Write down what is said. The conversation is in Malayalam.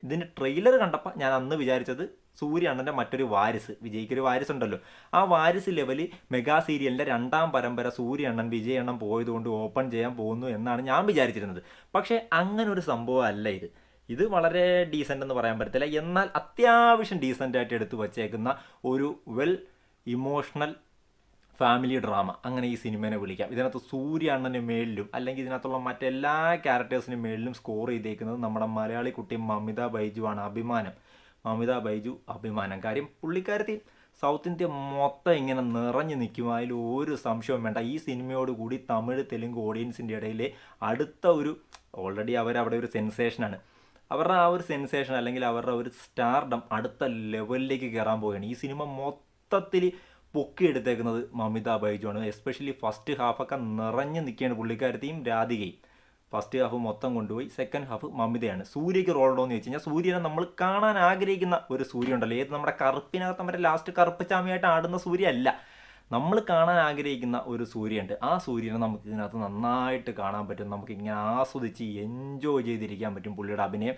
ഇതിൻ്റെ ട്രെയിലർ കണ്ടപ്പോൾ ഞാൻ അന്ന് വിചാരിച്ചത് സൂര്യ അണ്ണൻ്റെ മറ്റൊരു വാരിസ്, വിജയ്ക്കൊരു വാരിസ് ഉണ്ടല്ലോ, ആ വാരിസ് ലെവല് മെഗാ സീരിയലിൻ്റെ 2ാം പരമ്പര സൂര്യ അണ്ണൻ വിജയ് അണ്ണൻ പോയതുകൊണ്ട് ഓപ്പൺ ചെയ്യാൻ പോകുന്നു എന്നാണ് ഞാൻ വിചാരിച്ചിരുന്നത്. പക്ഷേ അങ്ങനെ ഒരു സംഭവം അല്ല ഇത്. ഇത് വളരെ ഡീസൻ്റ് എന്ന് പറയാൻ പറ്റത്തില്ല, എന്നാൽ അത്യാവശ്യം ഡീസൻ്റായിട്ട് എടുത്ത് വച്ചേക്കുന്ന ഒരു വെൽ ഇമോഷണൽ ഫാമിലി ഡ്രാമ, അങ്ങനെ ഈ സിനിമേനെ വിളിക്കാം. ഇതിനകത്ത് സൂര്യ അണ്ണന് മേളിലും അല്ലെങ്കിൽ ഇതിനകത്തുള്ള മറ്റെല്ലാ ക്യാരക്ടേഴ്സിന് മേളിലും സ്കോർ ചെയ്തേക്കുന്നത് നമ്മുടെ മലയാളി കുട്ടി മമിത ബൈജു ആണ്. അഭിമാനം, മമിത ബൈജു അഭിമാനം. കാര്യം പുള്ളിക്കാരത്തി സൗത്ത് ഇന്ത്യ മൊത്തം ഇങ്ങനെ നിറഞ്ഞു നിൽക്കും, അതിൽ ഒരു സംശയവും വേണ്ട. ഈ സിനിമയോടുകൂടി തമിഴ് തെലുങ്ക് ഓഡിയൻസിൻ്റെ ഇടയിൽ അടുത്ത ഒരു, ഓൾറെഡി അവരവിടെ ഒരു സെൻസേഷനാണ്, അവരുടെ ആ ഒരു സെൻസേഷൻ അല്ലെങ്കിൽ അവരുടെ ഒരു സ്റ്റാർഡം അടുത്ത ലെവലിലേക്ക് കയറാൻ പോവുകയാണ്. ഈ സിനിമ മൊത്തത്തിൽ പൊക്കിയെടുത്തേക്കുന്നത് മമിത ബൈജു ആണ്. എസ്പെഷ്യലി ഫസ്റ്റ് ഹാഫൊക്കെ നിറഞ്ഞു നിൽക്കുകയാണ് പുള്ളിക്കാരത്തെയും രാധികയും. ഫസ്റ്റ് ഹാഫ് മൊത്തം കൊണ്ടുപോയി, സെക്കൻഡ് ഹാഫ് മമിതയാണ്. സൂര്യയ്ക്ക് റോൾ ഉണ്ടോ എന്ന് ചോദിച്ചു കഴിഞ്ഞാൽ സൂര്യനെ നമ്മൾ കാണാൻ ആഗ്രഹിക്കുന്ന ഒരു സൂര്യ ഉണ്ടല്ലോ, ഏത് നമ്മുടെ കറുപ്പിനകത്ത് നമ്മുടെ ലാസ്റ്റ് കറുപ്പ് ചാമിയായിട്ട് ആടുന്ന സൂര്യ അല്ല, നമ്മൾ കാണാൻ ആഗ്രഹിക്കുന്ന ഒരു സൂര്യയുണ്ട്. ആ സൂര്യനെ നമുക്ക് ഇതിനകത്ത് നന്നായിട്ട് കാണാൻ പറ്റും, നമുക്ക് ഇങ്ങനെ ആസ്വദിച്ച് എൻജോയ് ചെയ്തിരിക്കാൻ പറ്റും പുള്ളിയുടെ അഭിനയം.